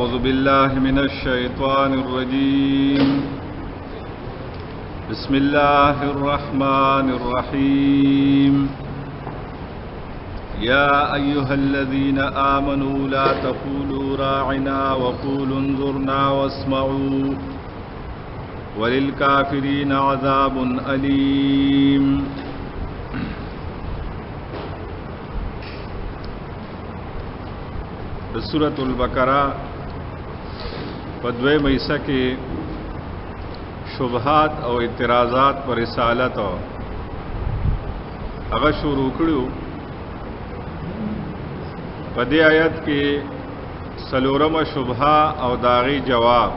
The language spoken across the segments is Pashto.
أعوذ بالله من الشيطان الرجيم بسم الله الرحمن الرحيم يا أيها الذين آمنوا لا تقولوا راعنا وقولوا انظرنا واسمعوا وللكافرين عذاب أليم. سورة البقرہ پدوے میسہ کے شبہات او اعتراضات پر رسالت اگر شروع کړو. پدې آیت کې سلورم شبہہ او داغي جواب.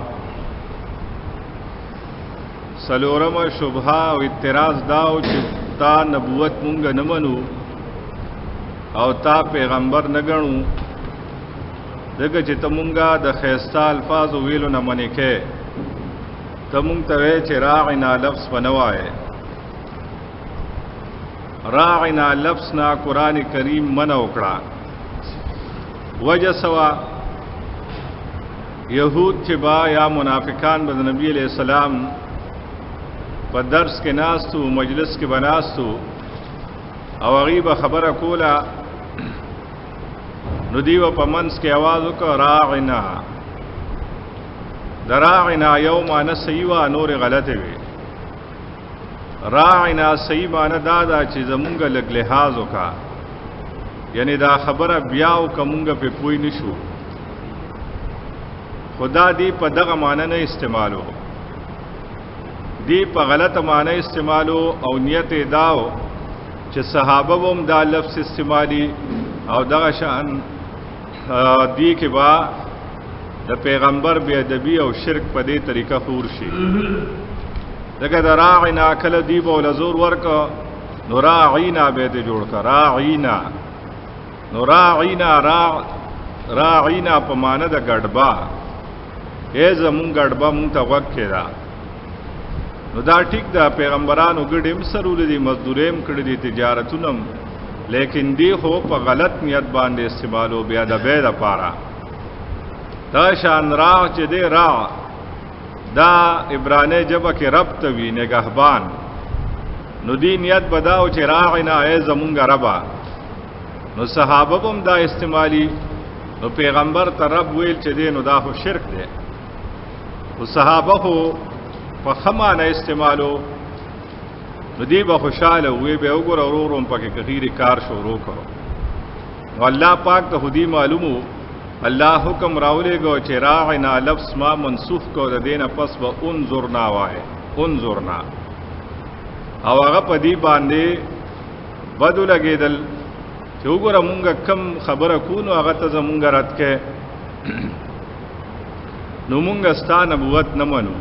سلورم شبہہ او اعتراض داو چې تا نبوت مونږ نه منو او تا پیغمبر نه ګڼو، دغه چې تمونګه د خیسته الفاظ ویلو نه منې کې تمونږ ته وی چې راعنا لفظ بنوای. راعنا لفظ نا قرآن کریم منع وکړه. وجه سوا یهود چې با یا منافقان به نبی علیہ السلام په درس کې ناستو، مجلس کې بناستو او غیبه خبره کوله، نو دیو په منځ کې आवाज وکړه راعنا. دراعنا یو معنی صحیح وا، نور غلطه وي. راعنا صحیح معنی دا چې زمونږ لګ لحاظ وکړه، یعنی دا خبره بیا او کومګه په پوي نشو. خدا دی په دغه معنی نه استعمالو، دی په غلطه معنی استعمالو او نیت داو چې صحابه هم دا لفظ استعمالي او دغه شان دی کې با د پیغمبر بی ادبی او شرک په دې طریقه خور شي. دغه راعنا کله دی بوله زور ورکا، نو راعینا به دې جوړ کا. راعینا نو راعینا په معنی د ګډبا، ای زمون ګډبا مونږ ته وق کړه. نو دا ټیک دا پیغمبرانو ګډیم سرول دي، مزدوریم کړی دي، تجارتونم، لیکن دی خو په غلط نیت باندې استعمالو بیا د بے د پاره. دا شان را چې دی را دا عبرانی جبه کې رب توي نگهبان، نو دی نیت بداو چې راعنا ای زمونږ ربا. نو صحابه هم دا استعمالی، نو پیغمبر ته رب ویل چې دی نو دا خو شرک دی. او صحابه خو په خمانه استعمالو، نو دی به خوشاله وی به وګوره وروم پکې کثیر کار شروع کړو. نو الله پاک ته خودی معلومو، الله حکم راولېګو چې راعنا لفظ ما منسوخ کو د دینه پس به انظرنا وای. انظرنا او هغه په دی باندې بدو لګیدل چې وګوره مونږ کم خبره کو نو هغه ته زمونږ رات کې نو مونږ ستانه نبوت نه منو.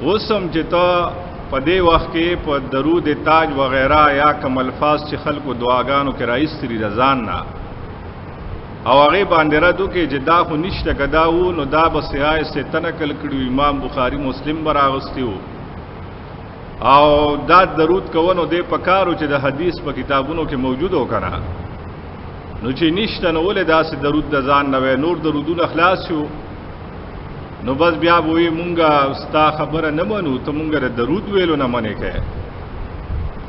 اوسم چې تا په دې وخت کې په درود تاج وغیرہ یا کم الفاظ چې خلکو دعاګانو کې راایستري رضان نه او هغه باندې را دوکې چې دا خو نشته کدا وو، نو دا به سیای سے تنقل کړو. امام بخاری مسلم براغستیو او دا درود کوونو دې پکارو چې د حدیث په کتابونو کې موجود وکړه. نو چې نشته نو ولې داسې درود د ځان نه وې، نور درودونه خلاص شو. نو بس بیا وی مونږه ستا خبره نه منو، ته مونږه درود ویلو نه منې کې.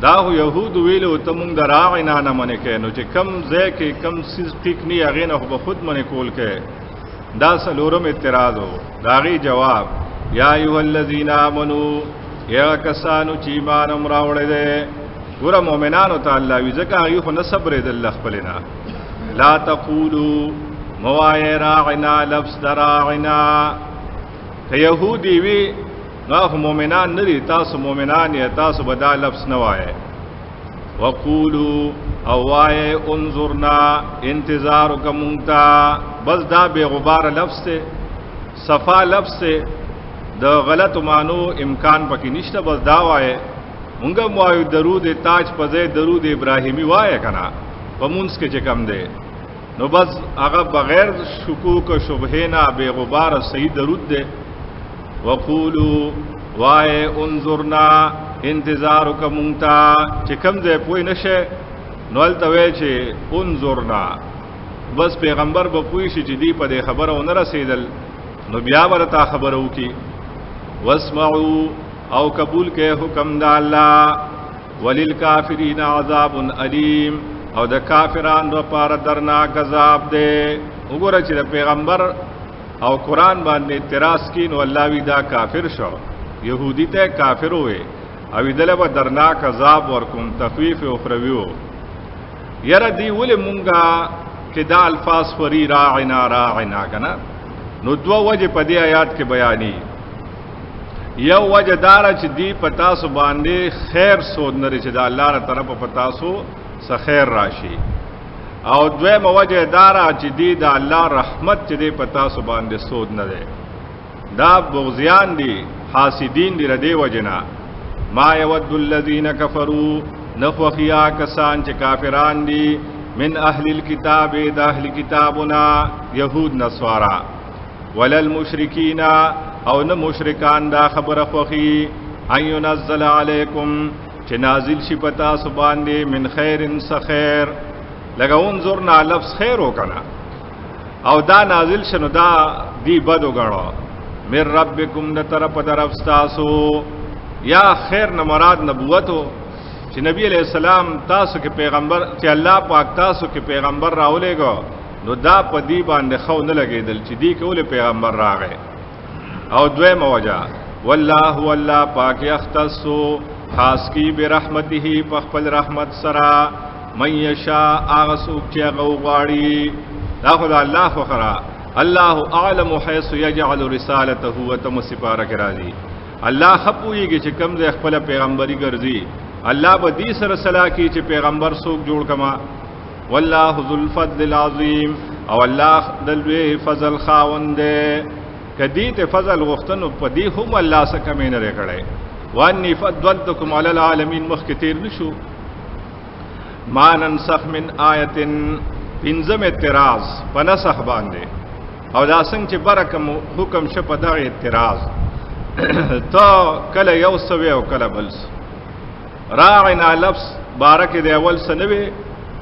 دا هو يهود ویلو ته مونږ راعنا نه منې کې. نو چې کم ځای کې کم سیز ټیک نه هغه نه خو خود منې کول کې. دا سلورم اعتراض وو. داغي جواب یا ایها الذین آمنو، یا کسانو چې ایمان راوړل دي. ګوره مؤمنانو ته الله وی ځکه هغه خو نه صبر دل خپلنا. لا تقولوا موای راعنا لفظ دراعنا. که یهودی وی نو مؤمنان نه دي، تاسو مؤمنان یا تاسو بدا لفظ نه وایي. وقولو او وایي انظرنا انتظار کومتا. بس دا بے غبار لفظ سے صفا لفظ سے د غلط مانو امکان پکې نشته. بس دا وایي مونږه موایو درود تاج په ځای درود ابراهیمی وایي کنه په مونږ کې چې کم دی. نو بس هغه بغیر شکوک و شبهه نه بے غبار صحیح درود دی. وقولو وای انظرنا انتظار کومتا چې کم ځای پوی نشه نو الته وی چې انظرنا بس پیغمبر به پوي شي چې دی په دې خبره ونه رسیدل نو بیا ورته خبرو کی واسمعوا او قبول کې حکم د الله وللکافرین عذاب الیم او د کافرانو لپاره درناک عذاب دی. وګوره چې د پیغمبر او قران باندې اعتراض کین او الله وی دا کافر شو يهودي ته کافر وې او دله به درناک عذاب ورکوم تخفیف اخروی یره دی ول مونږه چې دا الفاظ فری راعنا کنه نو دو وجه په دې آیات کې بیانې یو وجه دار چې دی پتا سو باندې خیر سود نه چې دا الله تعالی طرف پتا سو س خیر راشي او دوی موجه دارا چې دی دا الله رحمت چې دی پتا سو باندې سود نه ده دا بغضیان دي حاسدین دي ردی وجنا ما یود الذین کفروا نخوخیا کسان چې کافران دي من اهل الكتاب د اهل کتابنا يهود نصارا ولل مشرکین او نه مشرکان دا خبره خوخي ان ينزل علیکم چې نازل شي پتا سو باندې من خیر سخیر لگا انظرنا لفظ خیر ہو کنا او دا نازل شنو دا دی بدو گڑو من ربکم دا طرف طرف ستاسو یا خیر نمراد نبوتو چې نبی علیہ السلام تاسو کې پیغمبر چې الله پاک تاسو کې پیغمبر راولے گو نو دا په دی باندې خو نه لګیدل چې دی کوله پیغمبر راغی او دوی موجا والله والله پاک یختصو خاص کی برحمته په خپل رحمت سره من یشاء اغسوک چی غوغاڑی دا خدا اللہ فخرا اللہ اعلم حیث یجعل رسالته و تم سپارک رازی اللہ خپوئی گی چی کم دے خپل پیغمبری گرزی اللہ با دی سر صلاح کی چی پیغمبر سوک جوڑ کما واللہ ذو الفضل العظیم او اللہ دلوی فضل خاوندے کدیت فضل غفتنو پا دی هم اللہ سکمین رکڑے وانی فضلتکم علی العالمین مخکتیر نشو ما ننسخ من آیتن پنزم اعتراض پنسخ باندے او دا سنگ چی برکم حکم شپ دا اعتراض تو کل یو سوی او کل بلس راعنا لفظ بارک دے اول سنوی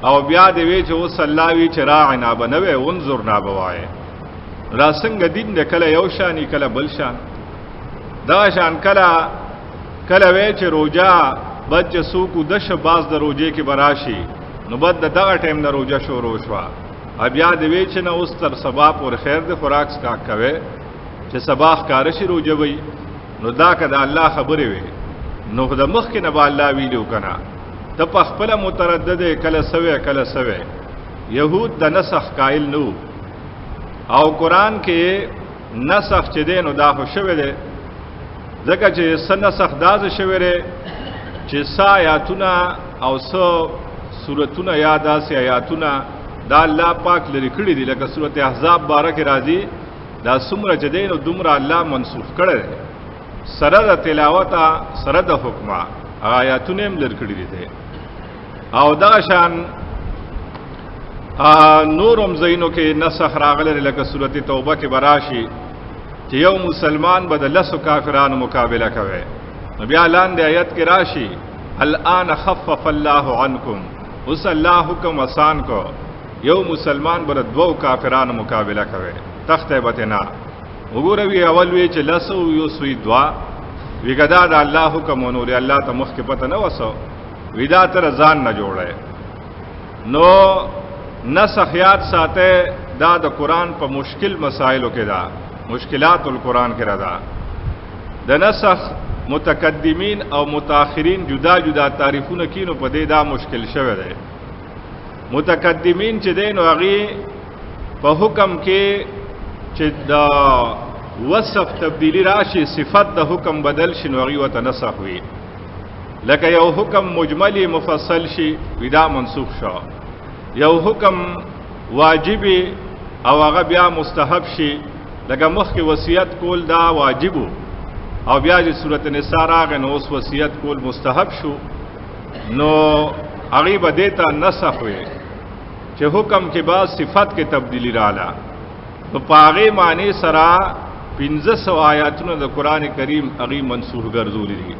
او بیا دے وی چی او سلاوی چی راعنا بنوی انظرنا بوائے را سنگ دین دے کل یو شانی کل بلشان دا شان کل وی چی روجا بد سوکو دش باز د روجه کې براشي نو بد دغه ټیم د روجه شروع شو بیا د ویچ نه اوس تر سبا پر خیر د خوراک کا کوي چې سبا کار شي روجه وي نو دا کده الله خبره وي نو د مخ کې نه با الله ویلو کنه ته په خپل متردد کله سوي يهود د نسخ قائل نو او قران کې نسخ چې دین او دا خو شوی دی ځکه چې سنسخ داز شوی دی چې سا آیاتونه او سو سورتونه یا داسې آیاتونه دا الله پاک لري کړی دي لکه سورته احزاب بارک راځي دا څومره جدین او دومره الله منسوخ کړی سره د تلاوت سره د حکم آیاتونه هم لري کړی دي او دا شان نورم زینو کې نسخ راغله لکه سورته توبه کې براشي چې یو مسلمان به د لسو کافرانو مقابله کوي بیا لاندې آیت کې راشي الان خفف الله عنکم اس الله حکم آسان کو یو مسلمان بر دو کافرانو مقابله کوي تخته بتنا وګوره وی اول وی چې لسو یو سوی دوا وی ګدا د الله حکم نور الله ته مخ کې پته نه وسو ودا تر ځان نه جوړه نو نسخیات ساته دا د قران په مشکل مسائلو کې دا مشکلات القرآن کې را ده د نسخ متقدمین او متأخرین جدا جدا تعریفونه کینو په دې دا مشکل شوه دی متقدمین چې دین او هغه په حکم کې چې دا وصف تبدیلی راشي صفت د حکم بدل شنو هغه وته نسخ وي لکه یو حکم مجملی مفصل شي ودا منسوخ شو یو حکم واجبی او هغه بیا مستحب شي لکه مخکې وصیت کول دا واجبو او بیا چې سورۃ النساء راغی نو اوس وصیت کول مستحب شو نو هغه به دیتا نسخ وي چې حکم کې بعد صفت کې تبدیلی رااله په پاغه معنی سره 1500 آیاتونو د قران کریم هغه منسوخ ګرځولې دي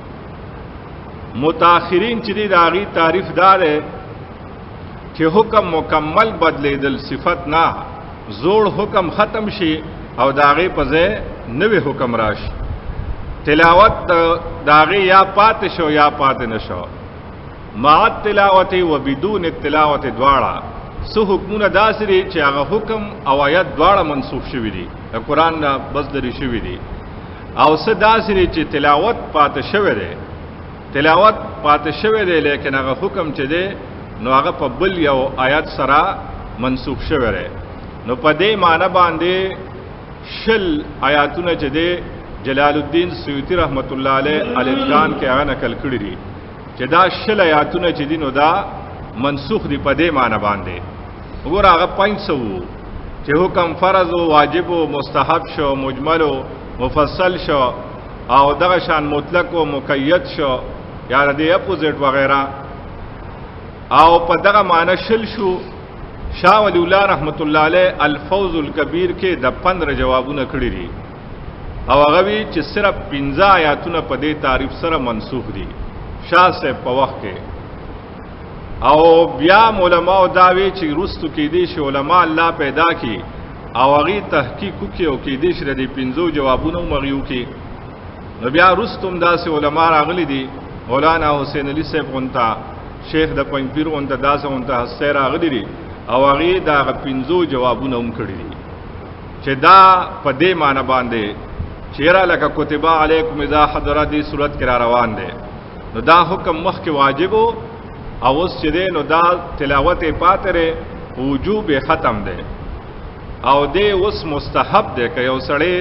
متأخرین چې د هغه تعریف دار چې حکم مکمل بدلیدل صفت نه، زوړ حکم ختم شي او داغه په ځای نوې حکم راشي. تلاوت داغه یا پات شو یا پات نشو، مع التلاوت و بدون التلاوت دواړه سو حکمونه داسري چې هغه حکم او آیت دواړه منسوخ شوي دي، د قران نه بس لري شوي دي، او څه داسري چې تلاوت پات شوی دی، تلاوت پات شوی دی لیکن هغه حکم چې دی نو هغه په بل یو آیت سره منسوخ شوی دی. نو په دې معنی باندې شل آیاتونه چې دی جلال الدین سیوطی رحمت الله علیه الاتقان کې هغه نقل کړی دي چې دا شل آیاتونه چې دي نو دا منسوخ دي په دې معنی باندې. وګوره هغه 500 چې حکم فرض او واجب او مستحب شو، مجمل او مفصل شو، او دغه شان مطلق او مقید شو یا د اپوزیټ وغیرہ، او په دغه معنی شل شو. شاه ولی الله رحمت الله علیه الفوز الکبیر کې د 15 جوابونه کړی دي او هغه وی چې صرف 15 آیاتونه په دې تعریف سره منسوخ دي شاه سے په وخت کې. او بیا علماء داوی چې رستو کې دي چې علما الله پیدا کی او هغه تحقیق کوي او کې دي چې د 15 جوابونه مغیو کې. نو بیا رستم داسې علما راغلي دي، مولانا حسین علی صاحب غونتا، شیخ د پنځپیر غونتا داسې غونتا هسته راغلي دي او هغه دا 15 جوابونه هم کړی دي چې دا په دې معنی باندې چیرې لکه کتب علیکم اذا حضر دې صورت کې را روان دي. نو دا حکم مخکې واجب او اوس چې دی نو دا تلاوت پاتره وجوب ختم دی او دی اوس مستحب دی که یو سړی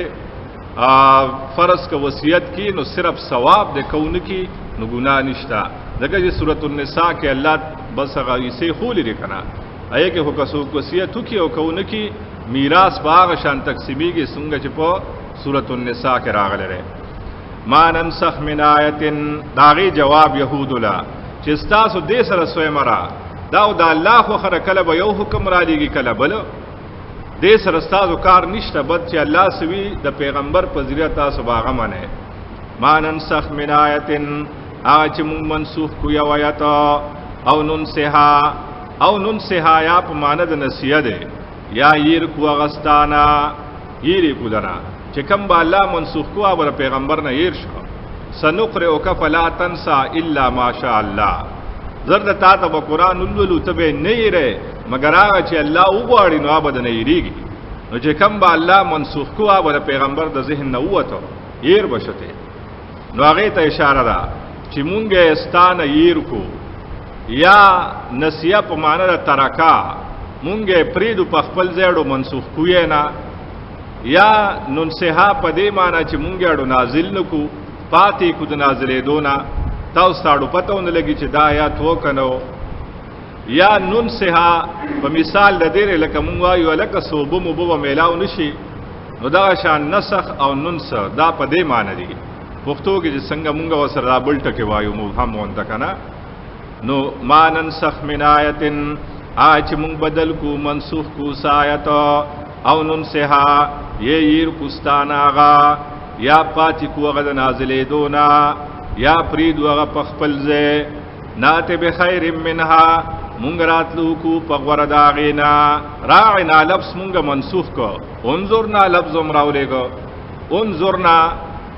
فرض که وصیت کی نو صرف ثواب دی کون کی نو گناه نشتا. ځکه چې سورۃ النساء کې الله بس هغه یې خولې لري کنه اې کې هو کسو وصیت کی او کون کی میراث باغ شان تقسیمیږي څنګه چې په سورۃ النساء کې راغلی دی. ما ننسخ من آیت داغي جواب یهود لا چې تاسو دې سره سوې مرا دا د الله خو خره کله به یو حکم را لېږي کله بل دې سره تاسو کار نشته، بد چې الله سوي د پیغمبر په ذریعہ تاسو باغه منه. ما ننسخ من آیت اچ مون منسوخ کو یو آیت او ننسها یا په معنی د نسیه ده یا ير کو غستانا ير کو دنا چې کوم با الله منسوخ کو او پیغمبر نه ير شو. سنقرئک فلا تنسى الا ما شاء الله، زرد تا ته قرآن ولولو تبه نه یره مگر هغه چې الله وغواړي نو ابد نه یریږي. نو چې کوم با الله منسوخ کو او پیغمبر د ذهن نه وته ير بشته. نو هغه ته اشاره ده چې مونږه استانه ير کو یا نسیه په معنی د ترکا مونږه پریدو په خپل ځړو منسوخ کوی نه، یا ننسها په دې معنی چې مونږه اړو نازل نکو پاتې کو د نازلې دونا تاسو تاړو پتهونه لګي چې دا آیات وکنو، یا ننسها په مثال د دې لکه مونږ وایو لکه صوبه مبو میلاو نشي، نو دا شان نسخ او ننس دا په دې معنی دي. پښتو کې چې څنګه مونږ وسره بل ټکی وایو مبهم وند کنه. نو ما ننسخ من آیت آج مونږ بدل کو منسوخ کو سایت او ننسها یہ ير کوستاناغا یا پاتی کو غد نازلې دونا یا پرید وغه پخپل زه نات بخیر منها مونږ راتلو کو پغور داغینا راعنا لفظ مونږ منسوخ کو انظرنا لفظ امراولېګو انظرنا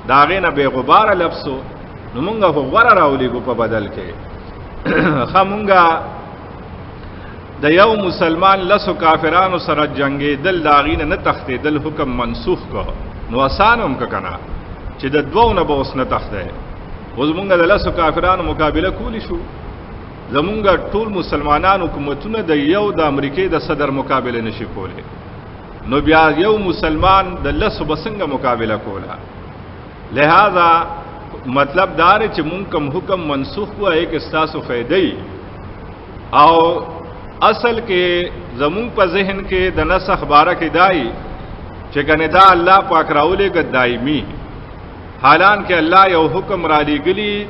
داغینا بے غبار لفظو نو مونږ غور راولېګو په بدل کې خمونږه د یو مسلمان لسو کافرانو سره جنگي دل داغینه نه تختې دل حکم منسوخ کو نو آسانم که کنه چې د دوو نه به اوس نه تخته. اوس مونږ د لسو کافرانو مقابله کولی شو، زمونږ ټول مسلمانان حکومتونه د یو د امریکای د صدر مقابله نشي کولی، نو بیا یو مسلمان د لسو بسنګ مقابله کولا. لہذا مطلب دار چې مونږ کوم حکم منسوخ وای کې ستاسو فائدې او اصل کې زمون په ذهن کې د نسخ بارک دای چې کنه دا الله پاک راولې ګ دایمي، حالان کې الله یو حکم را لېګلی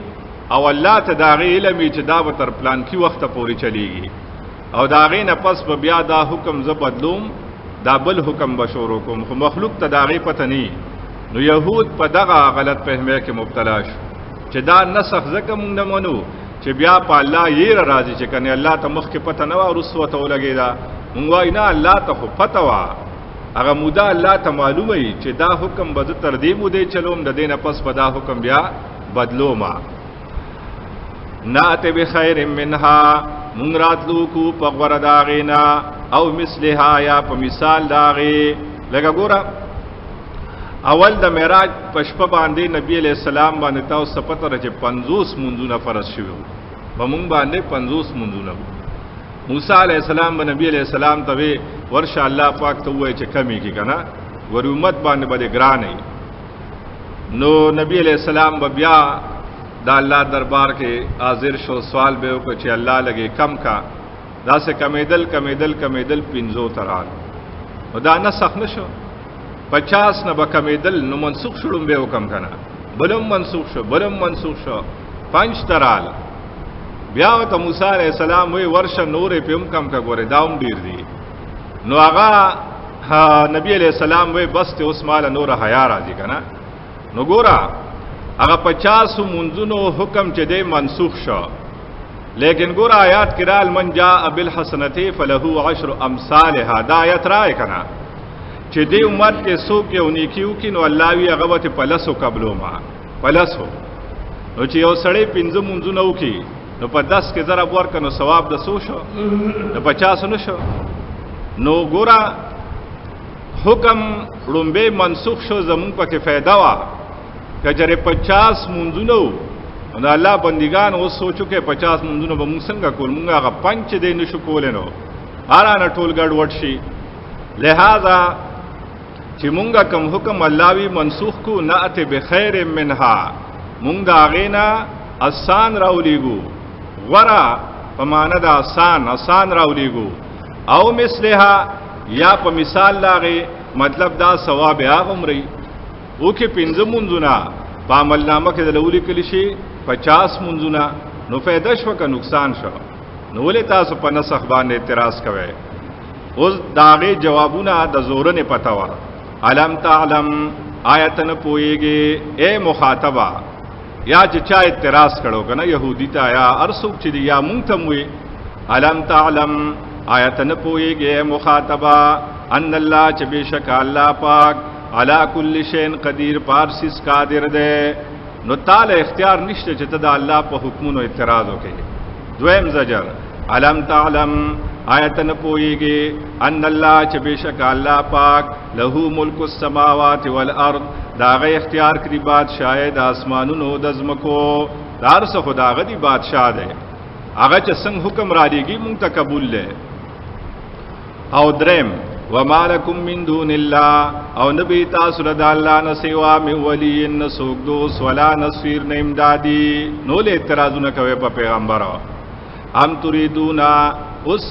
او الله ته دا غي علم چې دا به تر پلان کې وخت پورې چلیږي او دا غي نه پس به بیا دا حکم ز بدلوم دا بل حکم بشورو کوم، خو مخلوق ته دا غي پته نه. نو يهود په دغه غلط فهمه کې مبتلا شو چې دا نسخ زکه مونږ نه منو چې چې بیا په الله یې راځي چې کنه الله ته مخ کې پته نه و رسو ته ولګیدا مونږ وای نه الله ته خو پته و هغه مودا الله ته معلومه ای چې دا حکم به تر دې مودې چلوم د دینه پس په دا حکم بیا بدلو ما نات بخیر منها مونږ راتلو کو په غوړه داغینا او مثلها یا په مثال داغي لکه ګوره اول د معراج پشپ باندې نبی علیہ السلام باندې تاسو پته راځي 50 منځونه فرض شوی و مونږ باندې 50 منځونه موسی علیہ السلام باندې نبی علیہ السلام ته ورشه الله پاک ته وای چې کمی کی کنه ور امت باندې باندې ګران نه نو نبی علیہ السلام بیا دا الله دربار کې حاضر شو سوال به وکړي چې الله لګي کم کا دا سه کمیدل 50 ترال دا نه سخت نشو 50 نه بکمیدل نو منسوخ شړم به حکم کنه بلم منسوخ شو 5 ترال بیا ته موسی علیہ السلام وی ورشه نورې پم کم کا ګوره داوم ډیر دی نو هغه نبی علیہ السلام وی بس ته اوس مال نور حیا راځي کنه نو ګوره هغه 50 منځونو حکم چې دی منسوخ شو لیکن ګوره آیات کې رال من جاء بالحسنته فله 10 امثالها دا آیت راي کنه چې دې امت کې څوک یو نیکیو کې نو الله وی هغه وته پلسو قبلو ما پلسو نو چې یو سړی 15 منځونه وکي نو په 10 کې ضرب ورکنو ثواب د 100 شو نو 50 نشو نو ګوره حکم رومبه منسوخ شو زمون په کې फायदा وا کجره 50 منځونه نو الله بندگان اوس سوچو کې 50 منځونه به موږ څنګه کول موږ هغه پنځ دې نشو کولنو ارانه ټول ګډ وډ شي لہذا چې مونږه کوم حکم الله وی منسوخ کو نات بخیر منها مونږه غینا آسان راولېګو ورا پمانه دا آسان راولېګو او مثلها یا په مثال لاغه مطلب دا ثواب هغه عمرې او کې 15 منځونه په عمل نامه کې د لولي کلی شي 50 منځونه نو فائدہ شو که نقصان شو نو ولې تاسو په نسخ باندې اعتراض کوئ اوس داغه جوابونه د زورن پتا وا علم تعلم آیتن پويږي اے مخاطبہ یا چې چا اعتراض کړو کنه يهودي تا یا ارسوک چې یا مونږ ته موي علم تعلم آیتن پويږي مخاطبہ ان الله چې بشک الله پاک علا کل شین قدیر پارسیس قادر دے نو تعالی اختیار نشته چې ته د الله په حکمونو اعتراض وکړي دویم زجر علم تعلم آیتن پوئیگی ان اللہ چه بیشک اللہ پاک لہو ملک السماوات والارض داغی اختیار کری بادشاہ دا آسمانونو دزمکو دار سا خدا غدی بادشاہ دے آغا چه سنگ حکم را دیگی مونتا قبول لے او درم وما لکم من دون اللہ او نبی تاثر دا اللہ نسیوا من ولی نسوک دوس ولا نصفیر نمدادی نول اعتراضو نکوے پا پیغمبر ام تریدونا اس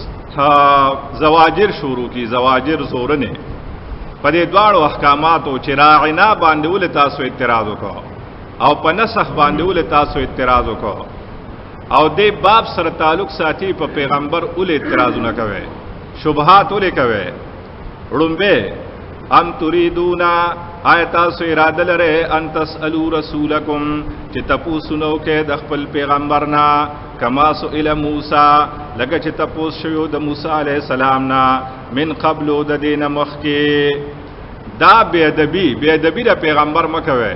زواجر شروع کی زواجر زورنے پدې دواړو احکاماتو چې راعنا باندې ول تاسو اعتراض وکړو او په نسخ باندې ول تاسو اعتراض وکړو او دې باب سره تعلق ساتي په پیغمبر ول اعتراض نه کوي شبهات ول کوي رومبه ام تريدونا آیت تاسو اراده لره ان تسالو رسولکم چې تاسو نو کې د خپل پیغمبرنا کما سئل موسی لکه چې تاسو شیو د موسی علیہ السلام نا من قبل د دین مخکی دا بے ادبی د پیغمبر مکوي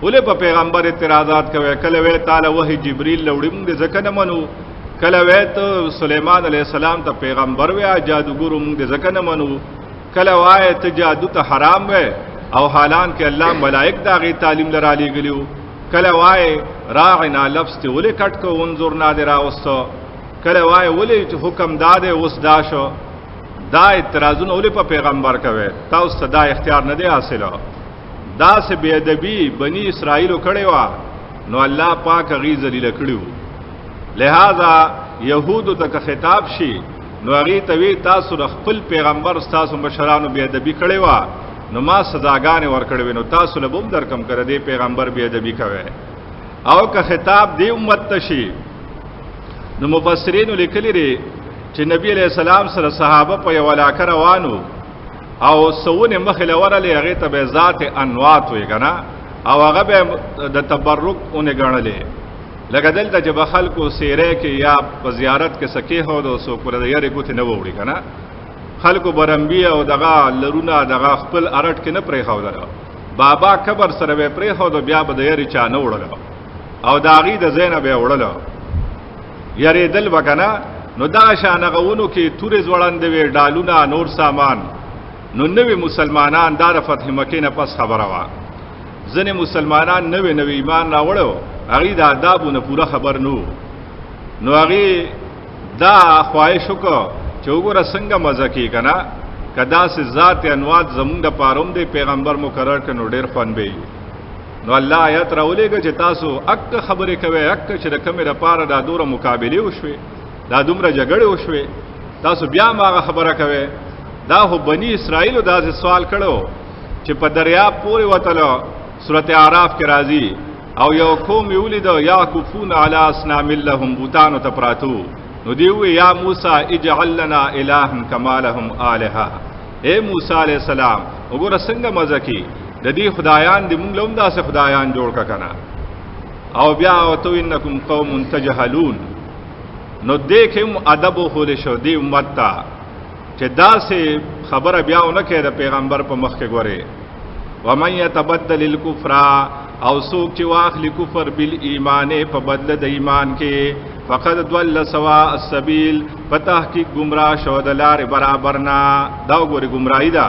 ولې په پیغمبر اعتراضات کوي کله وی تعالی وحی جبرئیل لوړم د ځکه نه منو کله وی ته سليمان علیہ السلام ته پیغمبر وی جادوګر موږ د ځکه نه منو کله وای ته جادو ته حرام وی او حالان کې الله ملائک داغي تعلیم لرالي غلیو کله وای راعنا لفظ ته ولې کټ کو انظر نادر اوسو کله وای ولې حکم داده اوس داشو دا اعتراضونه ولې په پیغمبر کوي تاسو صدا اختیار نه دی حاصله دا سه بے ادبی بنی اسرائیل کړي وا نو الله پاک غي ذلیل کړیو لہذا يهودو ته خطاب شي نو غي توی تاسو خپل پیغمبر تاسو مشرانو بے ادبی کړي وا نو ما سزاګانې ورکړې نو تاسو له بوم درکم کړ دې پیغمبر بے ادبی کوي او که خطاب دی امت تشي نو مفسرین لیکلي دي چې نبی علیہ السلام سره صحابه په یو علاقه روانو او سونه مخله ورله هغه ته ذات انوات وي کنه او هغه به د تبرک اونې غنلې لکه دلته چې به خلکو سیرې کې یا په زیارت کې سکې هو دو سو پر د یاري ګوتې نه وړي کنه خلکو برمبی او دغه لرونه دغه خپل ارټ کې نه پرې خو درو بابا قبر سره به پرې خو دو بیا به د یاري چا نه وړلو او داغي د زینب وړلو یاري دل وکنه نو دا شانغونو کې تورې ځوړند وی ډالونه نور سامان نو نوې مسلمانان د فتح مکه نه پس خبره وا ځنې مسلمانان نوې ایمان راوړو هغه د آدابونو پوره خبر نو هغه دا خواهش وکړه چې وګوره څنګه مزه کې کنه کدا سه ذات انوات زمونږ د پاروم دی پیغمبر مقرر کړي نو ډېر خوان به نو الله آیت راولېږي چې تاسو اک خبرې کوي اک چې د کمې لپاره دا دوره مقابله وشوي دا دومره جګړه وشوي تاسو بیا ما خبره کوي دا هو بنی اسرائیل دا سوال کړو چې په دریاب پورې وتلو سورته اعراف کې راځي او یو قوم یولد یاکفون علی اصنام لهم بوتان تپراتو نو دیوی یا موسی اجعل لنا الها کما لهم الها اے موسی علیہ السلام وګوره څنګه مزه کی د دې خدایان دې مونږ لوم داسې خدایان جوړ کړه او بیا او تو انکم قوم تجهلون نو دیکھم ادب خو له شو دی امت ته چې داسې خبره بیاونه کړي د پیغمبر په مخ کې ګوره ومن يتبدل الكفر او سوک چې واخلی کفر بالایمان په بدله د ایمان کې فقد ضل سواء السبيل په تحقیق گمراه شو د لارې برابر نه دا وګوري گمراهی ده